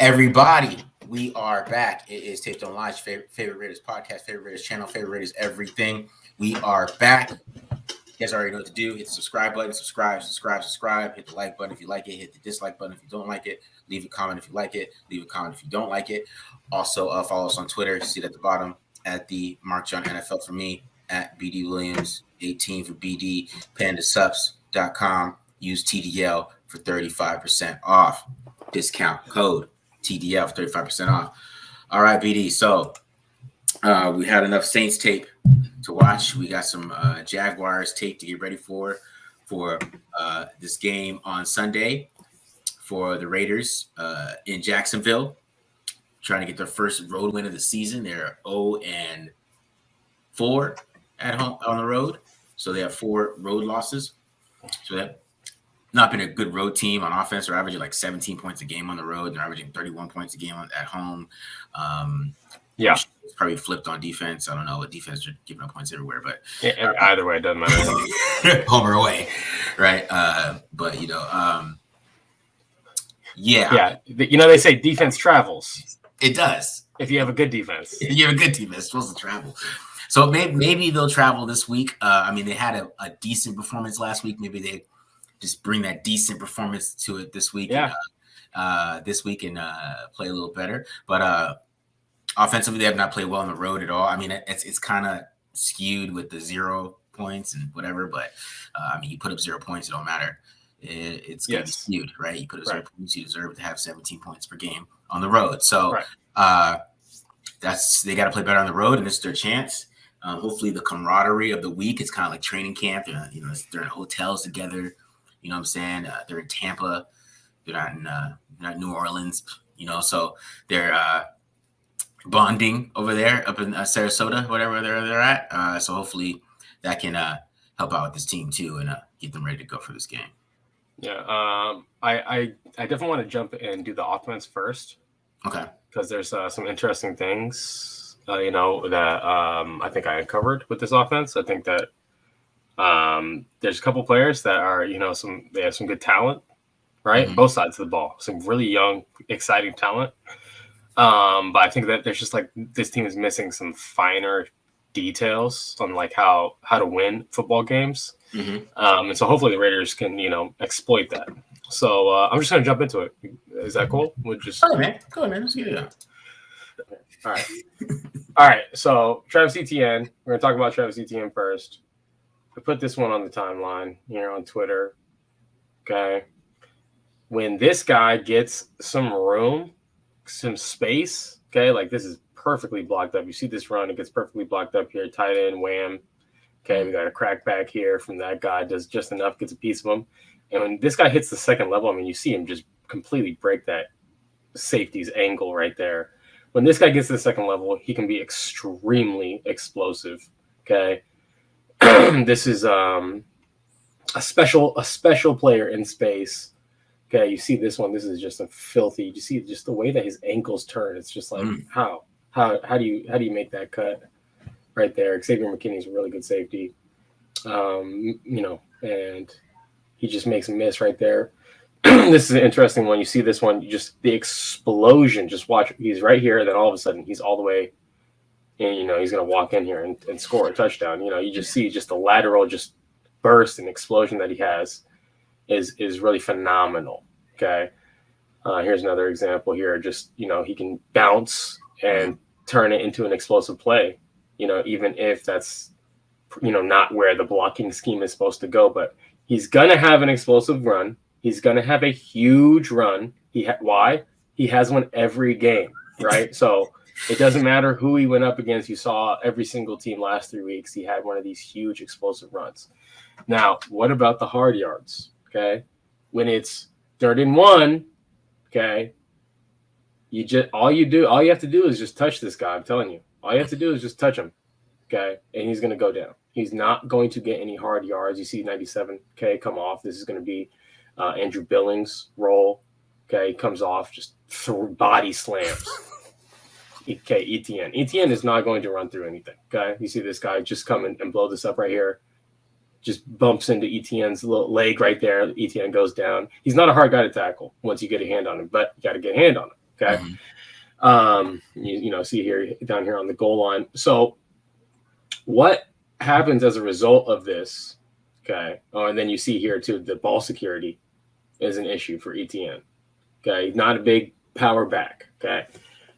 Everybody, we are back. It is Taped on Live, favorite Raiders podcast, favorite Raiders channel, favorite Raiders everything. We are back. You guys already know what to do. Hit the subscribe button, subscribe. Hit the like button if you like it. Hit the dislike button if you don't like it. Leave a comment if you like it. Leave a comment if you don't like it. Also, follow us on Twitter. See it at the bottom at the Mark John NFL for me, at BD Williams 18 for BD, pandasups.com. Use TDL for 35% off. Discount code TDL for 35% off. All right, BD. So we had enough Saints tape to watch. We got some Jaguars tape to get ready for this game on Sunday for the Raiders in Jacksonville, trying to get their first road win of the season. They're 0-4 at home on the road, so they have 4 road losses. So that not been a good road team on offense. They're averaging like 17 points a game on the road. They're averaging 31 points a game at home. It's probably flipped on defense. I don't know what defense are giving up points everywhere, but either way, it doesn't matter. Home or away, right? But they say defense travels. It does. If you have a good defense, it's supposed to travel. So maybe they'll travel this week. They had a decent performance last week. Maybe they just bring that decent performance to it this week. Yeah. And play a little better. But offensively, they have not played well on the road at all. I mean, it's kind of skewed with the 0 points and whatever. But you put up 0 points, it don't matter. It's going to be skewed, right? You put up 0 points, you deserve to have 17 points per game on the road. So they got to play better on the road, and this is their chance. Hopefully, the camaraderie of the week is kind of like training camp. They're in hotels together. You know what I'm saying? They're in Tampa. They're not in New Orleans. So they're bonding over there up in Sarasota, whatever they're at. So hopefully that can help out with this team too and get them ready to go for this game. Yeah, I definitely want to jump and do the offense first. Okay. Because there's some interesting things, that I think I uncovered with this offense. I think that there's a couple players that are, they have some good talent, right? Mm-hmm. Both sides of the ball, some really young, exciting talent. But I think that there's just like this team is missing some finer details on like how to win football games. Mm-hmm. And so hopefully the Raiders can, exploit that. So I'm just going to jump into it. Is that cool? We'll just go ahead, man. Let's get it out. All right. So Travis Etienne, we're going to talk about Travis Etienne first. I put this one on the timeline here on Twitter. Okay. When this guy gets some room, some space, okay, like this is perfectly blocked up. You see this run, it gets perfectly blocked up here. Tight end, wham. Okay, we got a crack back here from that guy, does just enough, gets a piece of him. And when this guy hits the second level, you see him just completely break that safety's angle right there. When this guy gets to the second level, he can be extremely explosive. Okay. This is a special player in space. Okay, you see this one. This is just a filthy. You see just the way that his ankles turn. It's just like how do you make that cut right there? Xavier McKinney is a really good safety, and he just makes a miss right there. This is an interesting one. You see this one, just the explosion. Just watch. He's right here, and then all of a sudden he's all the way. And he's going to walk in here and score a touchdown. You just see just the lateral just burst and explosion that he has is really phenomenal. Okay. Here's another example here. Just, he can bounce and turn it into an explosive play, even if that's, not where the blocking scheme is supposed to go, but he's going to have an explosive run. He's going to have a huge run. Why? He has one every game, right? So it doesn't matter who he went up against. You saw every single team last 3 weeks. He had one of these huge explosive runs. Now, what about the hard yards? Okay. When it's 3rd and 1, okay, all you have to do is just touch this guy. I'm telling you, all you have to do is just touch him. Okay. And he's going to go down. He's not going to get any hard yards. You see 97. Okay. Come off. This is going to be Andrew Billings' role. Okay. He comes off, just body slams. Okay, Etienne. Etienne is not going to run through anything. Okay, you see this guy just come and blow this up right here. Just bumps into Etienne's little leg right there. Etienne goes down. He's not a hard guy to tackle once you get a hand on him, but you got to get a hand on him. Okay. See here down here on the goal line. So what happens as a result of this? Okay. Oh, and then you see here too, the ball security is an issue for Etienne. Okay. Not a big power back. Okay.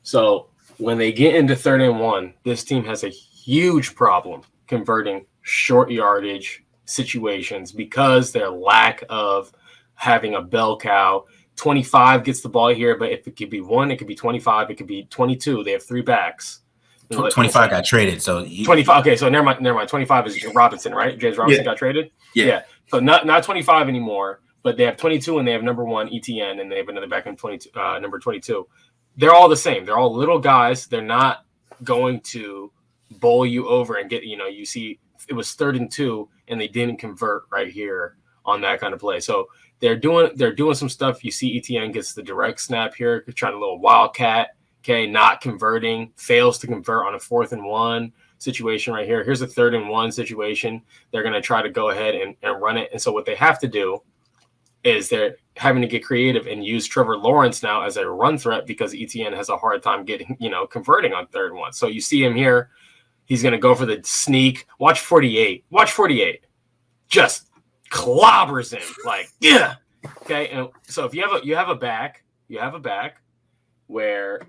So when they get into 3rd and 1, this team has a huge problem converting short yardage situations because their lack of having a bell cow. 25 gets the ball here, but if it could be 1, it could be 25, it could be 22. They have 3 backs. 25 got traded, so 25. Okay, so never mind. 25 is Robinson, right? James Robinson got traded. Yeah. So not 25 anymore, but they have 22 and they have number 1 Etienne, and they have another back in 22, number 22. They're all the same. They're all little guys. They're not going to bowl you over and get. You see, it was 3rd and 2, and they didn't convert right here on that kind of play. So they're doing some stuff. You see, Etienne gets the direct snap here, trying a little wildcat. Okay, not converting, fails to convert on a 4th and 1 situation right here. Here's a 3rd and 1 situation. They're going to try to go ahead and run it. And so what they have to do is they're having to get creative and use Trevor Lawrence now as a run threat because Etienne has a hard time getting, converting on 3rd and 1. So you see him here. He's going to go for the sneak. Watch 48. Just clobbers him. Like, yeah. Okay. And so if you have a back where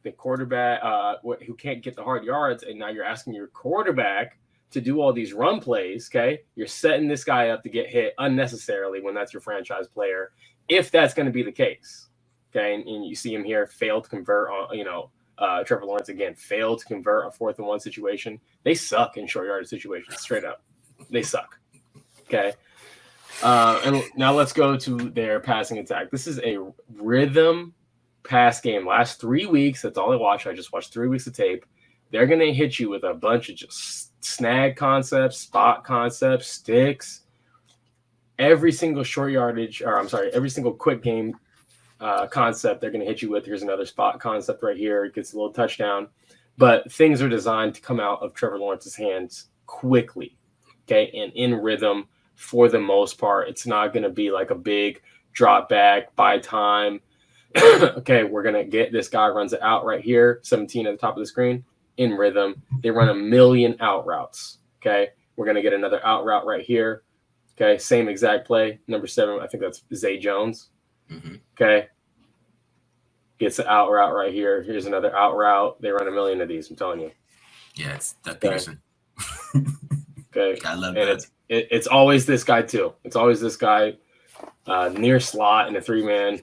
the quarterback who can't get the hard yards, and now you're asking your quarterback to do all these run plays, okay? You're setting this guy up to get hit unnecessarily when that's your franchise player, if that's going to be the case, okay? And you see him here fail to convert on, Trevor Lawrence again failed to convert a 4th and 1 situation. They suck in short yardage situations, straight up. They suck, okay? And now let's go to their passing attack. This is a rhythm pass game. Last 3 weeks, that's all I watched. I just watched 3 weeks of tape. They're going to hit you with a bunch of just snag concepts, spot concepts, sticks. Every single every single quick game concept they're going to hit you with. Here's another spot concept right here. It gets a little touchdown. But things are designed to come out of Trevor Lawrence's hands quickly, okay, and in rhythm for the most part. It's not going to be like a big drop back by time. Okay, we're going to get this guy runs it out right here, 17 at the top of the screen, in rhythm. They run 1 million out routes, okay? We're going to get another out route right here, okay? Same exact play. Number 7, I think that's Zay Jones, okay? Gets the out route right here. Here's another out route. They run 1 million of these, I'm telling you. Yeah, it's Doug Peterson. Okay. I love and that. It's always this guy, too. It's always this guy. Near slot in a 3-man,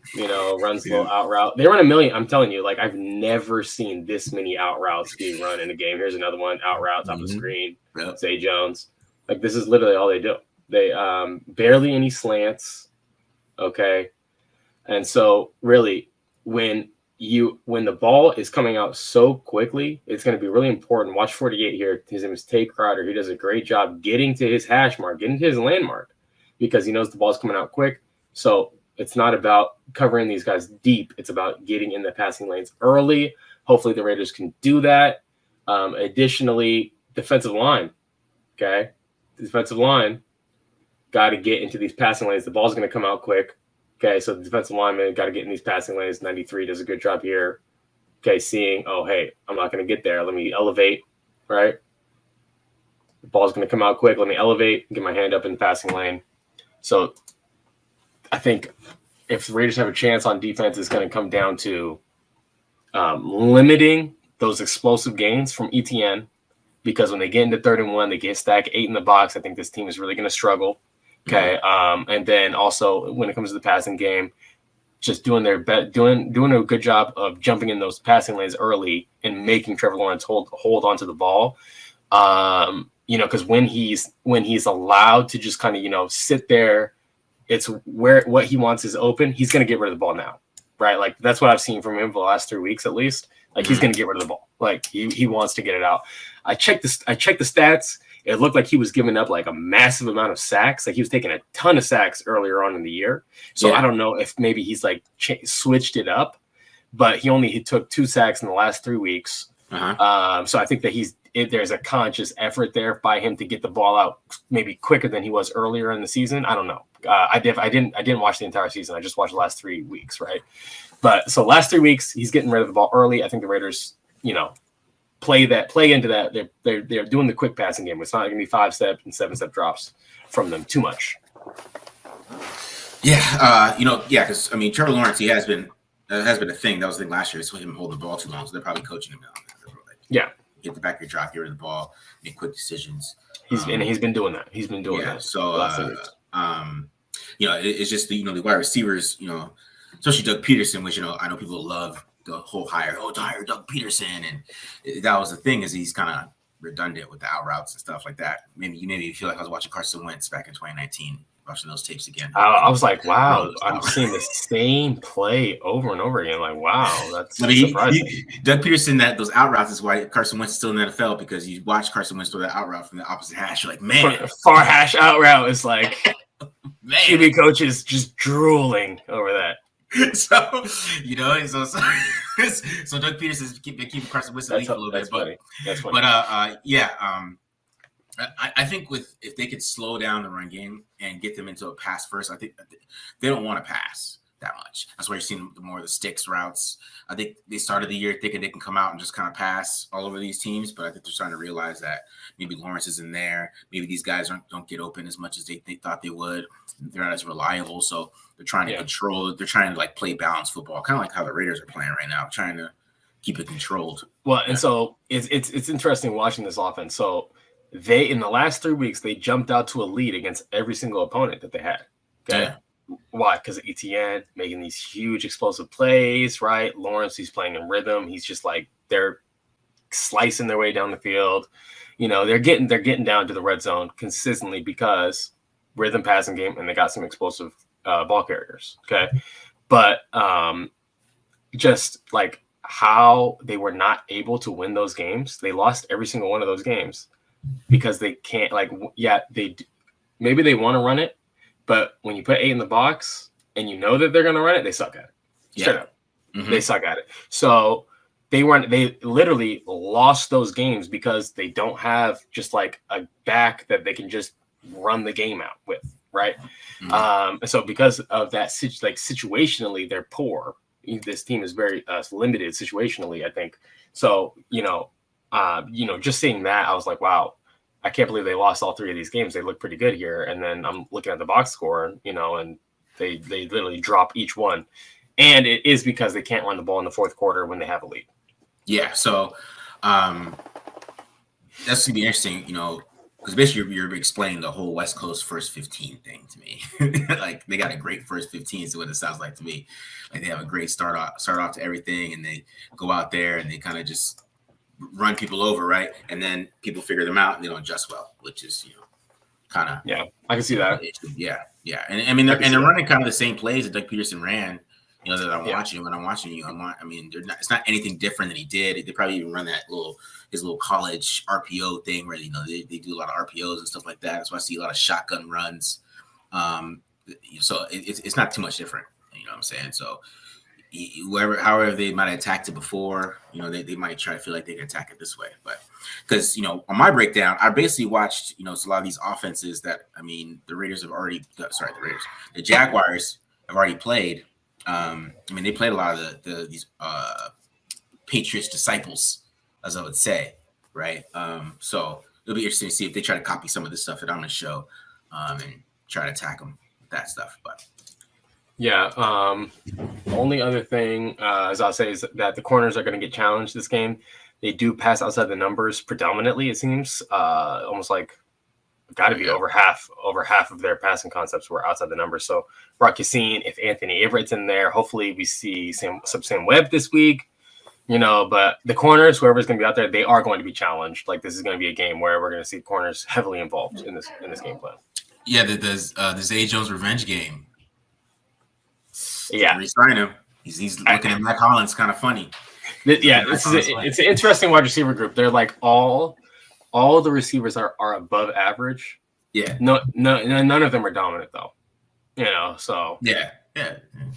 runs a little out route. They run 1 million. I'm telling you, like, I've never seen this many out routes being run in a game. Here's another one, out route, top of the screen. Yep. Zay Jones. Like, this is literally all they do. They barely any slants. Okay. And so really when the ball is coming out so quickly, it's going to be really important. Watch 48 here. His name is Tay Crowder. He does a great job getting to his hash mark, getting to his landmark, because he knows the ball's coming out quick. So it's not about covering these guys deep. It's about getting in the passing lanes early. Hopefully the Raiders can do that. Additionally, defensive line. Okay. Defensive line got to get into these passing lanes. The ball's going to come out quick. Okay. So the defensive lineman got to get in these passing lanes. 93 does a good job here. Okay. Seeing, oh, hey, I'm not going to get there. Let me elevate. Right. The ball's going to come out quick. Let me elevate, get my hand up in the passing lane. So I think if the Raiders have a chance on defense, it's going to come down to limiting those explosive gains from Etienne, because when they get into 3rd and 1, they get stacked 8 in the box. I think this team is really going to struggle. Okay. And then also when it comes to the passing game, just doing their doing a good job of jumping in those passing lanes early and making Trevor Lawrence hold onto the ball. Because when he's allowed to just kind of, sit there, it's what he wants is open. He's going to get rid of the ball now, right? Like, that's what I've seen from him for the last 3 weeks, at least. Like, he's going to get rid of the ball. Like, he wants to get it out. I checked the stats. It looked like he was giving up like a massive amount of sacks. Like, he was taking a ton of sacks earlier on in the year. So yeah. I don't know if maybe he's like switched it up, but he took 2 sacks in the last 3 weeks. So I think that there's a conscious effort there by him to get the ball out maybe quicker than he was earlier in the season. I don't know. I didn't watch the entire season. I just watched the last 3 weeks, right? But so last 3 weeks, he's getting rid of the ball early. I think the Raiders, play into that. They're doing the quick passing game. It's not going to be 5-step and 7-step drops from them too much. Yeah, because Trevor Lawrence, he has been a thing. That was the thing last year. So him holding the ball too long, so they're probably coaching him on that. Yeah, get the back of your drop, get rid of the ball, make quick decisions. He's been doing that. He's been doing that. So it's just the wide receivers, especially Doug Peterson, which I know people love the whole hire Doug Peterson, and that was the thing, is he's kind of redundant with the out routes and stuff like that. Maybe you feel like I was watching Carson Wentz back in 2019, watching those tapes again. I was like, wow, I'm seeing the same play over and over again. Like, wow, that's surprising. Doug Peterson, those out routes is why Carson Wentz is still in the NFL, because you watch Carson Wentz throw that out route from the opposite hash. You're like, man, far hash out route is like, man, QB coaches just drooling over that. So Doug Peterson's keeping Carson Wentz a little bit, but that's funny. I think if they could slow down the run game and get them into a pass first, I think they don't want to pass that much. That's why you're seeing more of the sticks routes. I think they started the year thinking they can come out and just kind of pass all over these teams, but I think they're starting to realize that maybe Lawrence isn't there. Maybe these guys don't get open as much as they thought they would. They're not as reliable, so they're trying to control. They're trying to play balanced football, kind of like how the Raiders are playing right now, trying to keep it controlled. Well, and so it's interesting watching this offense. So they, in the last 3 weeks, they jumped out to a lead against every single opponent that they had. Okay. Yeah. Why? Because of Etienne making these huge explosive plays, right? Lawrence, he's playing in rhythm. He's just they're slicing their way down the field. They're getting down to the red zone consistently because rhythm passing game, and they got some explosive ball carriers. Okay. But just like how they were not able to win those games, they lost every single one of those games because they can't maybe they want to run it, but when you put 8 in the box and that they're going to run it, they suck at it. Straight up. Mm-hmm. They suck at it. So they literally lost those games because they don't have just a back that they can just run the game out with. Right. Mm-hmm. So because of that, situationally, they're poor. This team is very limited situationally, I think. So, just seeing that, I was like, wow, I can't believe they lost all 3 of these games. They look pretty good here. And then I'm looking at the box score, and they literally drop each one. And it is because they can't run the ball in the fourth quarter when they have a lead. Yeah. So that's going to be interesting, because basically you're explaining the whole West Coast first 15 thing to me. They got a great first 15 is what it sounds like to me. They have a great start off to everything, and they go out there and they kind of just run people over, right? And then people figure them out and they don't adjust well, which is kind of I can see that. Yeah. And they're running kind of the same plays that Doug Peterson ran. That I'm watching. When I'm watching you, it's not anything different than he did. They probably even run his little college RPO thing where they do a lot of RPOs and stuff like that. That's why I see a lot of shotgun runs. So it's not too much different. You know what I'm saying? So however they might have attacked it before, they might try to feel like they can attack it this way. But because on my breakdown, I basically watched it's a lot of these offenses that the Jaguars have already played. They played a lot of these Patriots disciples, as I would say, right? So it'll be interesting to see if they try to copy some of this stuff that I'm going to show and try to attack them with that stuff. But only other thing, as I'll say, is that the corners are going to get challenged this game. They do pass outside the numbers predominantly, it seems, almost like got to be over half of their passing concepts were outside the numbers. So Brock Yassine, if Anthony Everett's in there, hopefully we see Sam Webb this week, but the corners, whoever's going to be out there, they are going to be challenged. This is going to be a game where we're going to see corners heavily involved in this game plan. Yeah. The Zay Jones revenge game. Yeah. Resign him. He's looking at Mac Hollins kind of funny. It's an interesting wide receiver group. They're all the receivers are above average. Yeah. No, none of them are dominant though. So yeah.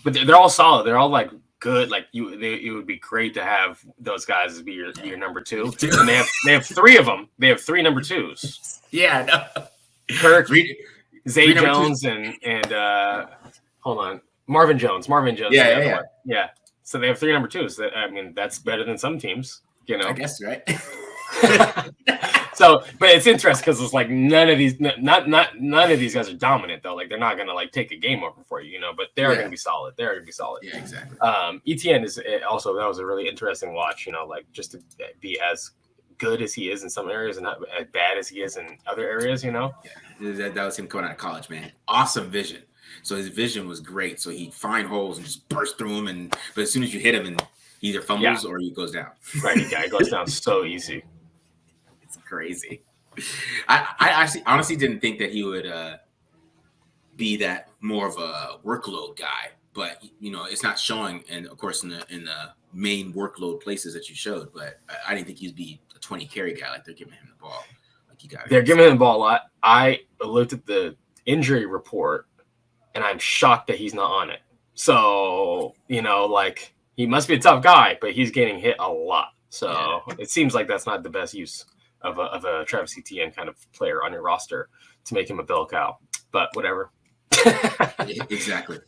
But they're all solid. They're all good. It would be great to have those guys as be your number 2. And they have 3 of them. They have 3 number 2s. Yeah. No. Kirk, Zay Jones, and hold on, Marvin Jones. Yeah. So they have 3 number 2s. I mean, that's better than some teams, you know. I guess, right? So, but it's interesting because it's like none of these guys are dominant though. Like they're not gonna like take a game over for you, you know. But they are gonna be solid. They're gonna be solid. Yeah, exactly. Etienne is also, that was a really interesting watch. You know, like just to be as good as he is in some areas and not as bad as he is in other areas. You know. Yeah, that was him coming out of college, man. Awesome vision. So his vision was great. So he'd find holes and just burst through them. But as soon as you hit him, and he either fumbles or he goes down. Right, he goes down so easy. It's crazy. I actually honestly didn't think that he would be that more of a workload guy. But you know, it's not showing, and of course in the main workload places that you showed. But I didn't think he'd be a 20 carry guy like they're giving him the ball. Like they're giving him the ball a lot. I looked at the injury report, and I'm shocked that he's not on it. So, you know, like he must be a tough guy, but he's getting hit a lot. So it seems like that's not the best use of a Travis Etienne kind of player on your roster to make him a bell cow. But whatever. Exactly.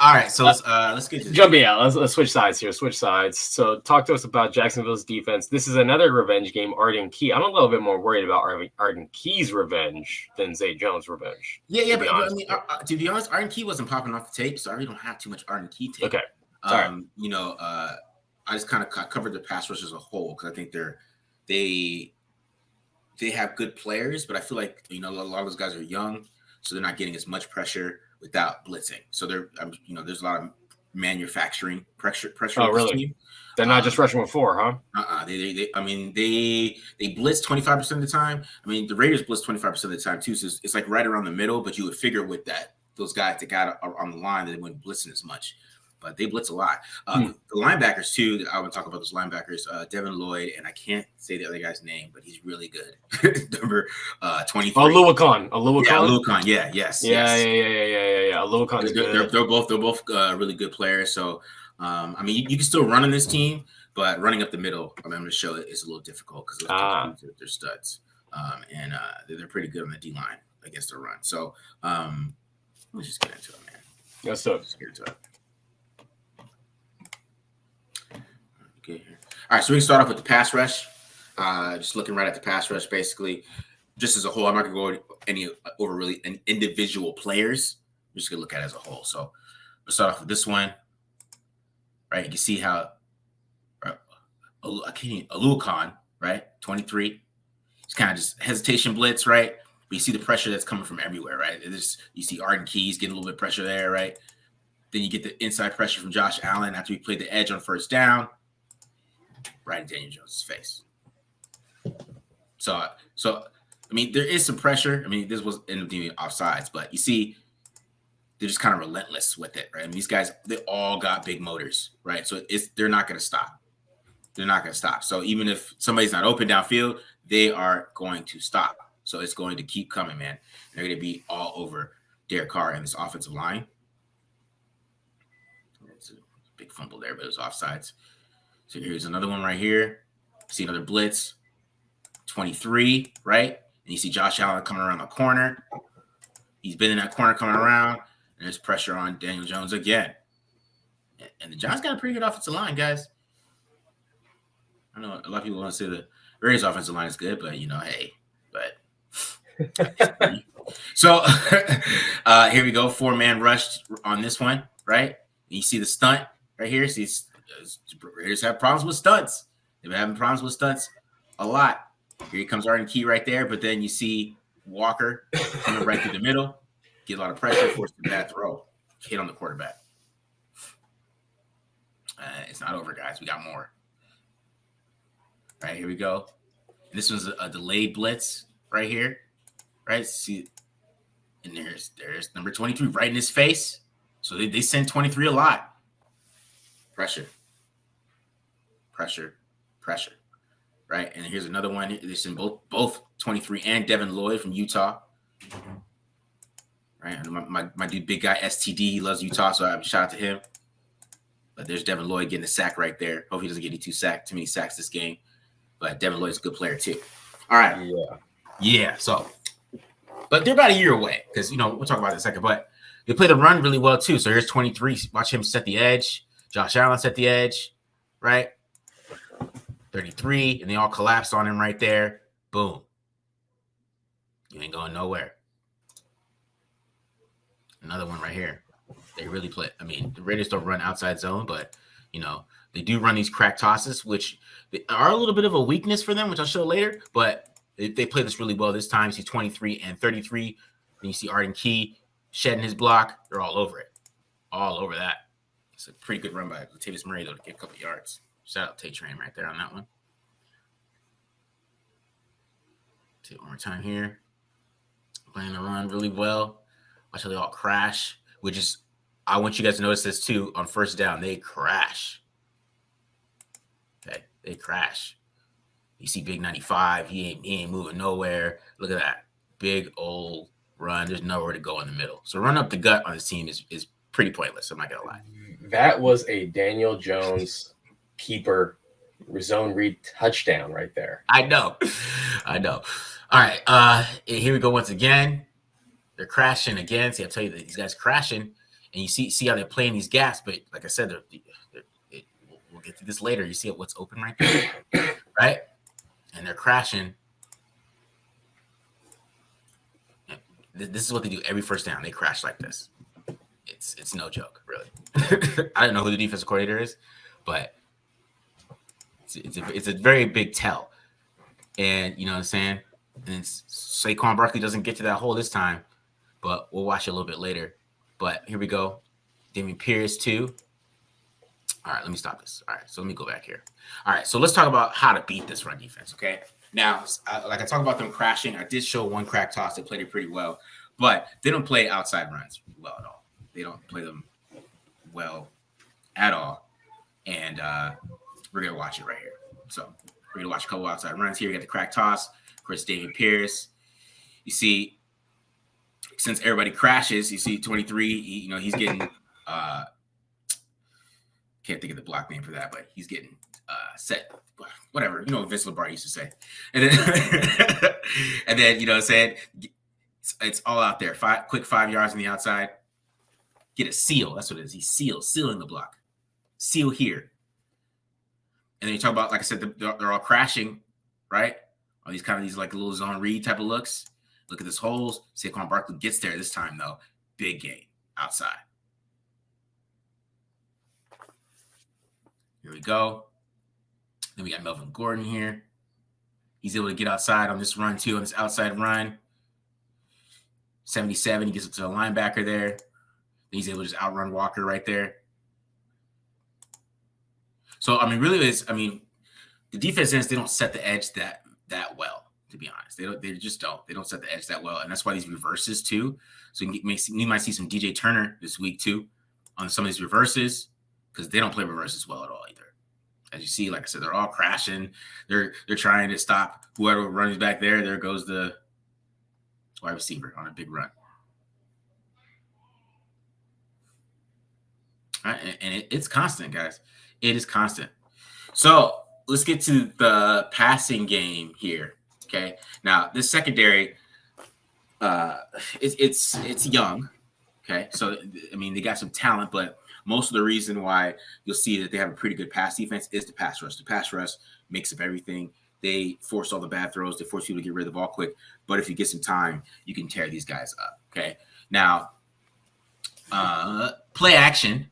All right, so let's get to jumping out. Let's switch sides here. So talk to us about Jacksonville's defense. This is another revenge game. Arden Key. I'm a little bit more worried about Arden Key's revenge than Zay Jones' revenge. Yeah, but I mean, to be honest, Arden Key wasn't popping off the tape, so I really don't have too much Arden Key tape. Okay. You know, I just kind of covered the pass rush as a whole because I think they have good players, but I feel like, you know, a lot of those guys are young, so they're not getting as much pressure without blitzing. So you know, there's a lot of manufacturing pressure. Oh, really? Team. They're not just rushing with 4, huh? They blitz 25% of the time. I mean, the Raiders blitz 25% of the time too. So it's like right around the middle. But you would figure with those guys that got on the line that they wouldn't blitzing as much. But they blitz a lot. The linebackers too. I would talk about those linebackers. Devin Lloyd, and I can't say the other guy's name, but he's really good. Number 23. Oluwakan. Yeah, Oluwakan. Yeah. Yes. Yeah. Oluwakan is good. They're both really good players. So, I mean, you can still run on this team, but running up the middle, I mean, I'm going to show it is a little difficult because they're studs, and they're pretty good on the D line against the run. So, let's just get into it, man. Let's do it. Let's get into it. Okay. All right, so we can start off with the pass rush. Just looking right at the pass rush, basically, just as a whole. I'm not going to go over really individual players. I'm just going to look at it as a whole. So let's start off with this one. Right, you can see how Oluwakan, right, 23. It's kind of just hesitation blitz, right? But you see the pressure that's coming from everywhere, right? You see Arden Keys getting a little bit of pressure there, right? Then you get the inside pressure from Josh Allen after he played the edge on first down. Right in Daniel Jones' face. So I mean, there is some pressure. I mean, this was ended up being offsides, but you see, they're just kind of relentless with it, right? I mean, these guys, they all got big motors, right? So they're not going to stop. They're not going to stop. So even if somebody's not open downfield, they are going to stop. So it's going to keep coming, man. They're going to be all over Derek Carr and this offensive line. It's a big fumble there, but it was offsides. So here's another one right here. See another blitz. 23, right? And you see Josh Allen coming around the corner. He's been in that corner coming around. And there's pressure on Daniel Jones again. And the Giants got a pretty good offensive line, guys. I know a lot of people want to say the Raiders' offensive line is good, but, you know, hey. But so here we go. 4-man rush on this one, right? And you see the stunt right here. See, Raiders have problems with stunts. They've been having problems with stunts a lot. Here comes Arden Key right there, but then you see Walker coming right through the middle, get a lot of pressure, force the bad throw, hit on the quarterback. It's not over, guys. We got more. All right, here we go. And this was a delayed blitz right here, right? See, and there's number 23 right in his face. So they send 23 a lot. Pressure, right? And here's another one. They send both 23 and Devin Lloyd from Utah. Right, and my dude, big guy STD, he loves Utah, so I shout out to him. But there's Devin Lloyd getting a sack right there. Hope he doesn't get too many sacks this game. But Devin Lloyd's a good player too. All right. Yeah. So, but they're about a year away because, you know, we'll talk about it in a second. But they play the run really well too. So here's 23. Watch him set the edge. Josh Allen's at the edge, right? 33, and they all collapse on him right there. Boom. You ain't going nowhere. Another one right here. They really play. I mean, the Raiders don't run outside zone, but, they do run these crack tosses, which are a little bit of a weakness for them, which I'll show later. But they play this really well this time. You see 23 and 33. Then you see Arden Key shedding his block. They're all over it. All over that. It's a pretty good run by Latavius Murray, though, to get a couple yards. Shout out Tay-Train right there on that one. See it one more time here. Playing the run really well. Watch how they all crash, which is, I want you guys to notice this too. On first down, they crash. Okay, they crash. You see Big 95. He ain't moving nowhere. Look at that. Big old run. There's nowhere to go in the middle. So run up the gut on this team is pretty pointless. I'm not going to lie. That was a Daniel Jones keeper zone read touchdown right there. I know. All right. Here we go once again. They're crashing again. See, I'll tell you that these guys crashing, and you see how they're playing these gaps. But like I said, we'll get to this later. You see what's open right there, right? And they're crashing. This is what they do every first down. They crash like this. It's no joke, really. I don't know who the defensive coordinator is, but it's a very big tell. And you know what I'm saying? And Saquon Barkley doesn't get to that hole this time, but we'll watch it a little bit later. But here we go. Dameon Pierce too. All right, let me stop this. All right, so let me go back here. All right, so let's talk about how to beat this run defense, okay? Now, like I talked about them crashing, I did show one crack toss. They played it pretty well, but they don't play outside runs well at all. They don't play them well at all. And we're going to watch it right here. So we're going to watch a couple outside runs here. You got the crack toss. Of course, Dameon Pierce. You see, since everybody crashes, you see 23, he's getting can't think of the block name for that, but he's getting set, whatever, Vince Lombardi used to say. And then, and then, you know what I'm saying? It's all out there. Quick 5 yards on the outside. Get a seal. That's what it is. He's sealing the block. Seal here. And then you talk about, like I said, they're all crashing, right? All these these like little zone read type of looks. Look at this holes. Saquon Barkley gets there this time, though. Big game outside. Here we go. Then we got Melvin Gordon here. He's able to get outside on this run, too, on this outside run. 77, he gets up to the linebacker there. Then he's able to just outrun Walker right there. So, really, the defense ends, they don't set the edge that well, to be honest. They just don't. They don't set the edge that well, and that's why these reverses, too. So you might see some DJ Turner this week, too, on some of these reverses, because they don't play reverses well at all either. As you see, like I said, they're all crashing. They're trying to stop whoever runs back there. There goes the wide receiver on a big run. All right, and it's constant, guys. It is constant. So let's get to the passing game here. Okay. Now this secondary, it's young. Okay. So they got some talent, but most of the reason why you'll see that they have a pretty good pass defense is the pass rush. The pass rush makes up everything. They force all the bad throws. They force people to get rid of the ball quick. But if you get some time, you can tear these guys up. Okay. Now, play action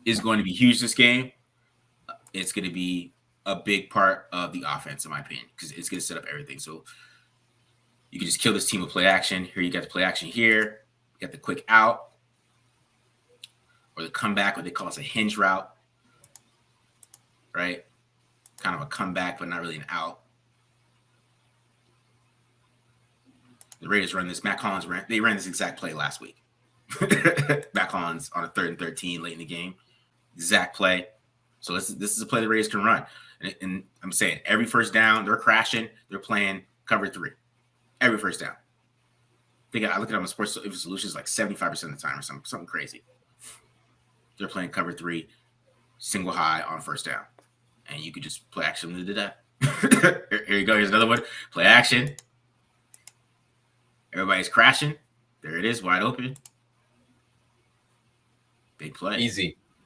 is going to be huge this game. It's going to be a big part of the offense, in my opinion, because it's going to set up everything. So you can just kill this team with play action. Here you got the play action here. You got the quick out or the comeback, what they call it a hinge route, right? Kind of a comeback, but not really an out. The Raiders run this. Matt Collins ran this exact play last week. Matt Collins on a 3rd and 13 late in the game. Exact play. So this is a play the Raiders can run. And I'm saying every first down, they're crashing. They're playing cover 3. Every first down. I look at them on Sports Solutions like 75% of the time or something crazy. They're playing cover 3, single high on first down. And you could just play action to do that. Here you go. Here's another one. Play action. Everybody's crashing. There it is, wide open. Big play.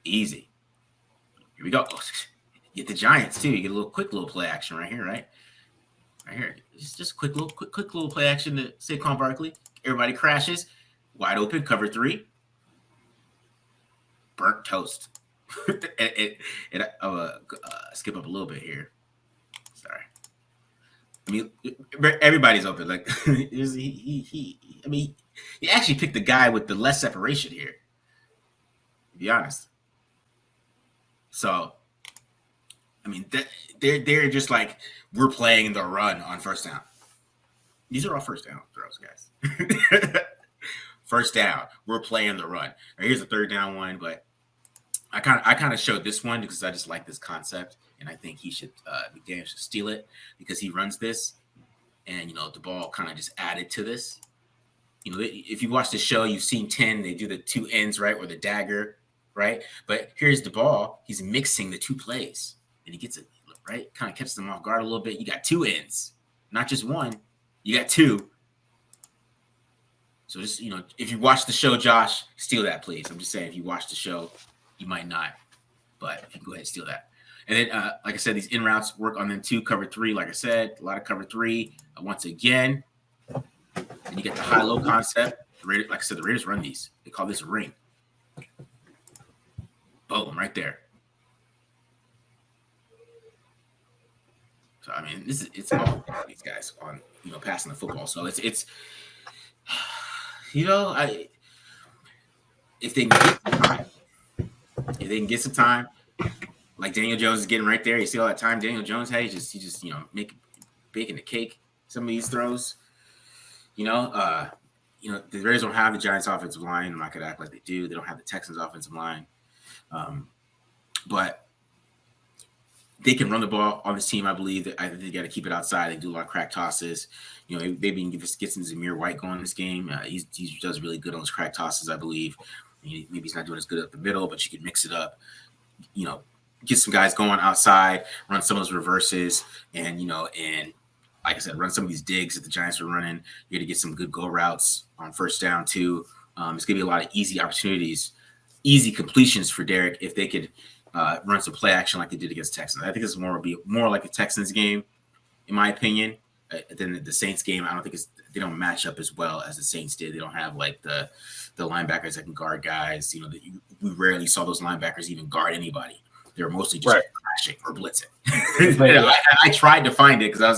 Easy. Here we go. Oh, get the Giants too. You get a little play action right here, right? Right here. It's just quick little play action to Saquon Barkley. Everybody crashes. Wide open, cover 3. Burnt toast. I'll skip up a little bit here. Sorry. I mean, everybody's open. Like he actually picked the guy with the less separation here. To be honest. So, I mean, they're just like, we're playing the run on first down. These are all first down throws, guys. First down, we're playing the run. Right, here's a third down one, but I kind of showed this one because I just like this concept, and I think McDaniel should steal it because he runs this, and the ball kind of just added to this. If you watch the show, you've seen 10. They do the 2 ends, right, or the dagger, right? But here's the ball. He's mixing the 2 plays, and he gets it right. Kind of catches them off guard a little bit. You got 2 ends, not just 1. You got 2. So just if you watch the show, Josh, steal that, please. I'm just saying, if you watch the show, you might not, but you can go ahead and steal that. And then, like I said, these in routes work on them too. Cover 3, like I said, a lot of cover 3. Once again, and you get the high-low concept. Like I said, the Raiders run these. They call this a ring. Boom, right there. So I mean, it's all these guys on passing the football. So it's if they can get some time, like Daniel Jones is getting right there. You see all that time Daniel Jones had. He just baking the cake. Some of these throws, the Raiders don't have the Giants' offensive line. I'm not gonna act like they do. They don't have the Texans' offensive line, but they can run the ball on this team. I believe that they got to keep it outside. They do a lot of crack tosses. Maybe you can get some Zamir White going in this game. He does really good on those crack tosses, I believe. Maybe he's not doing as good up the middle, but you can mix it up. Get some guys going outside, run some of those reverses, and like I said, run some of these digs that the Giants are running. You're going to get some good go routes on first down too. It's going to be a lot of easy opportunities, easy completions for Derek if they could run some play action like they did against Texans. I think this will be more like a Texans game, in my opinion, than the Saints game. I don't think they don't match up as well as the Saints did. They don't have like the linebackers that can guard guys. We rarely saw those linebackers even guard anybody. They were mostly just crashing or blitzing. I tried to find it because I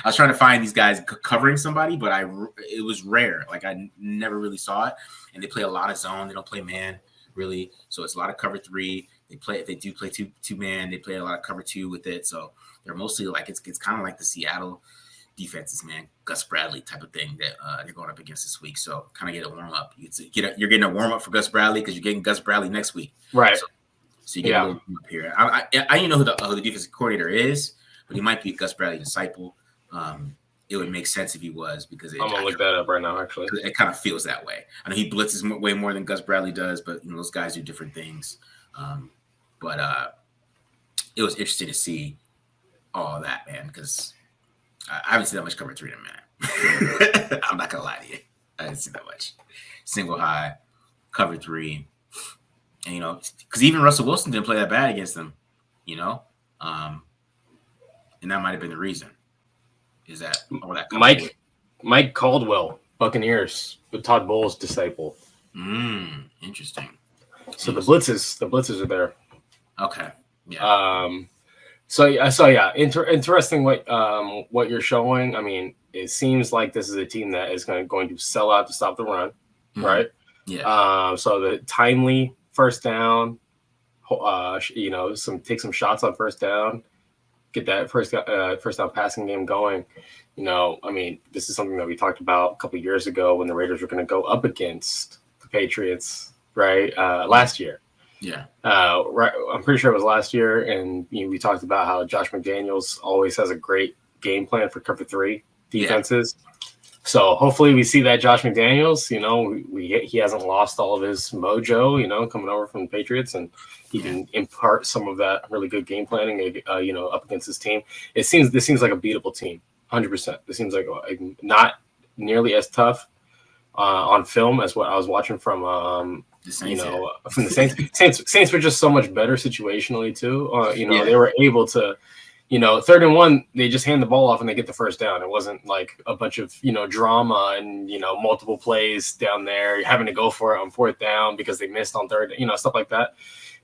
was trying to find these guys covering somebody, but it was rare. Like I never really saw it. And they play a lot of zone. They don't play man really. So it's a lot of cover 3. They do play two man. They play a lot of cover 2 with it. So they're mostly like it's kind of like the Seattle defenses, man, Gus Bradley type of thing that they're going up against this week. So kind of get a warm up. You're getting a warm up for Gus Bradley because you're getting Gus Bradley next week, right? So you get a little warm up here. I know who the defensive coordinator is, but he might be a Gus Bradley disciple. It would make sense if he was because I'm gonna look that up right now. Actually, it kind of feels that way. I know he blitzes way more than Gus Bradley does, but those guys do different things. But it was interesting to see all that, man, because I haven't seen that much cover 3 in a minute. I'm not gonna lie to you. I didn't see that much. Single high, cover 3. And because even Russell Wilson didn't play that bad against them, and that might have been the reason. Is that all that Mike Caldwell, Buccaneers, with Todd Bowles' disciple. Interesting. So the blitzes are there. Okay. Yeah. Interesting what you're showing. I mean, it seems like this is a team that is going to sell out to stop the run, right? Yeah. So the timely first down, take some shots on first down, get that first down passing game going. I mean, this is something that we talked about a couple of years ago when the Raiders were going to go up against the Patriots, right? Last year. Yeah. Right. I'm pretty sure it was last year. And we talked about how Josh McDaniels always has a great game plan for cover 3 defenses. Yeah. So hopefully we see that Josh McDaniels, he hasn't lost all of his mojo, coming over from the Patriots, and he can impart some of that really good game planning, up against his team. This seems like a beatable team, 100%. This seems like not nearly as tough on film as what I was watching from The Saints, from the Saints were just so much better situationally too. They were able to, 3rd and 1, they just hand the ball off and they get the first down. It wasn't like a bunch of, drama and, multiple plays down there, having to go for it on 4th down because they missed on 3rd, stuff like that.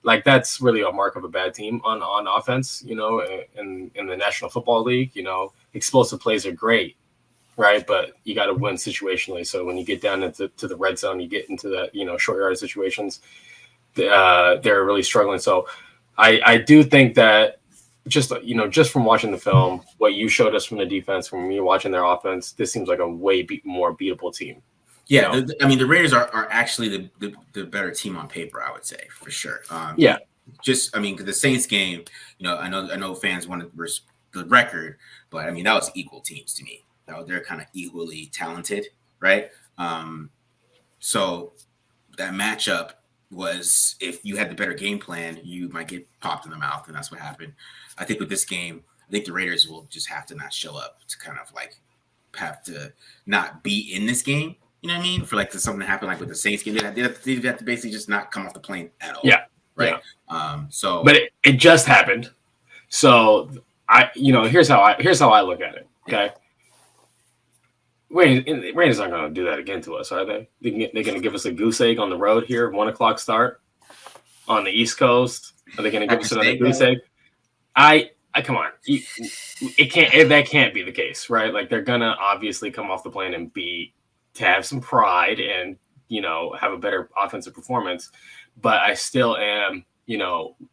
Like that's really a mark of a bad team on offense, in the National Football League. Explosive plays are great, right? But you got to win situationally. So when you get down into the red zone, you get into that, short yard situations, they're really struggling. So I do think that just from watching the film, what you showed us from the defense, from me watching their offense, this seems like a way more beatable team. Yeah, the Raiders are actually the better team on paper, I would say, for sure. The Saints game, I know fans want the record, but that was equal teams to me. They're kind of equally talented, right? So that matchup was, if you had the better game plan, you might get popped in the mouth, and that's what happened. I think with this game, I think the Raiders will just have to not show up to kind of like have to not be in this game. You know what I mean? For like something to happen like with the Saints game, they have to basically just not come off the plane at all. Yeah. Right. Yeah. But it just happened. So here's how I look at it. Okay. Raiders aren't going to do that again to us, are they? They're going to give us a goose egg on the road here, 1:00 start on the East Coast. Are they going to give us another goose egg? I come on. That can't be the case, right? Like they're going to obviously come off the plane and to have some pride and, have a better offensive performance. But I still am,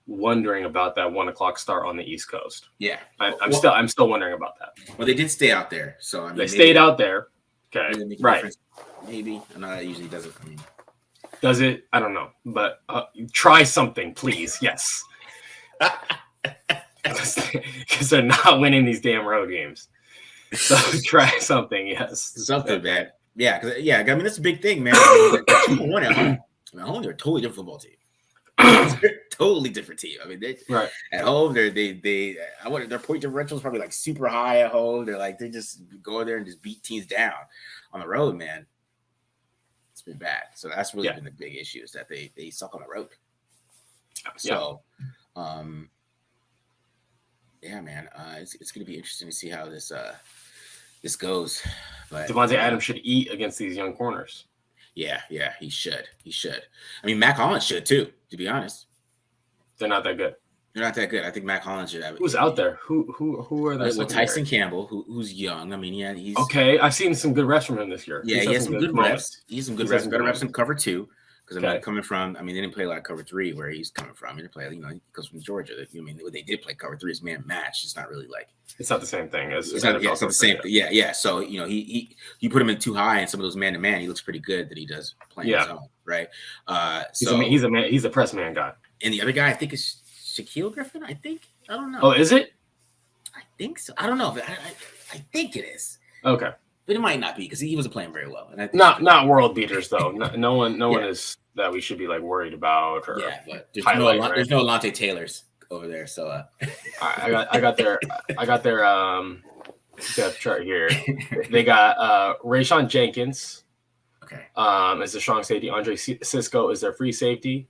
wondering about that 1:00 start on the East Coast. Yeah. I'm still wondering about that. Well, they did stay out there. So they stayed out there. Okay. Right. Maybe. I know that usually doesn't. Does it? I don't know. But try something, please. Yes. Because they're not winning these damn road games. So try something, yes. Something, man. Yeah, that's a big thing, man. One at home. At home, they're a totally different football team. They're a totally different team. At home, their point differential is probably like super high at home. They just go there and just beat teams down. On the road, man, it's been bad. So that's really been the big issue, is that they suck on the road. So, man, it's going to be interesting to see how this goes. But Devontae Adams should eat against these young corners. Yeah, he should. Mac Hollins should too, to be honest. They're not that good. I think Mac Hollins should have it. Who's out there? Who are those? Well, Tyson Campbell, who's young. He's okay. I've seen some good reps from him this year. Yeah, he has some good reps. He has some good reps. Better reps in cover 2. Because coming from, they didn't play a lot of cover 3 where he's coming from. He didn't play, he goes from Georgia. They did play cover 3 as man match. It's not really like it's not the same thing as it's not the same thing. Yeah. So he you put him in too high and some of those man to man, he looks pretty good that he does playing his own, right? He's a press man guy. And the other guy I think is Shaquille Griffin. I don't know. Oh, is it? I think so. I don't know. I think it is. Okay. But it might not be because he wasn't playing very well. And I think not world beaters though. No one is that we should be like worried about. Or but there's no Alontae Taylors over there. So I got their depth chart here. They got Rayshawn Jenkins. Okay. As the strong safety. Andre Cisco is their free safety.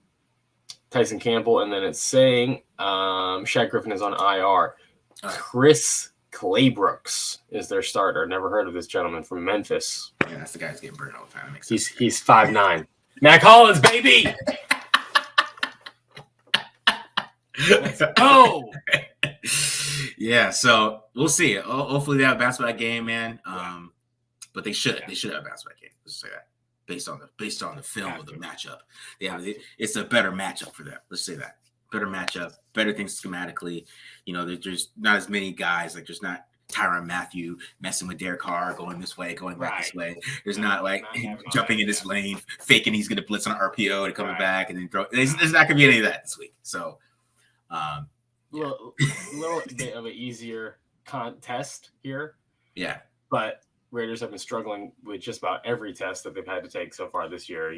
Tyson Campbell, and then it's saying Shaq Griffin is on IR. Chris Claybrooks is their starter. Never heard of this gentleman from Memphis. Yeah, that's the guy who's getting burned all the time. That makes sense. He's 5'9". Mac Hollins, baby. Let's go. Yeah, so we'll see. Hopefully they have a bounce back game, man. But they should. They should have a bounce back game. Let's say that. Based on the film of the matchup. It's a better matchup for them. Let's say that. Better matchup, better things schematically. There's not as many guys. Like there's not Tyrann Mathieu messing with Derek Carr, going this way, going back this way. There's not like jumping in this lane, faking he's going to blitz on an RPO and coming back and then throw. There's not going to be any of that this week. So, little bit of an easier contest here. Yeah, but Raiders have been struggling with just about every test that they've had to take so far this year.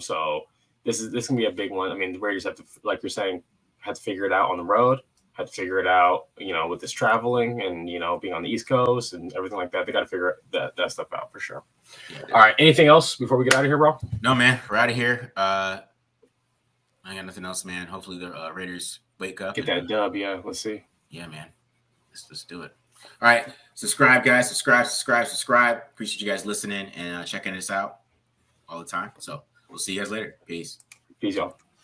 So this can be a big one. The Raiders have to, like you're saying, have to figure it out on the road. had to figure it out, with this traveling and, being on the East Coast and everything like that. They got to figure that stuff out for sure. Yeah, all right. Anything else before we get out of here, bro? No, man. We're out of here. I got nothing else, man. Hopefully the Raiders wake up. Get that dub. Yeah. Let's see. Yeah, man. Let's do it. All right. Subscribe, guys. Subscribe. Appreciate you guys listening and checking us out all the time. So we'll see you guys later. Peace. Peace, y'all.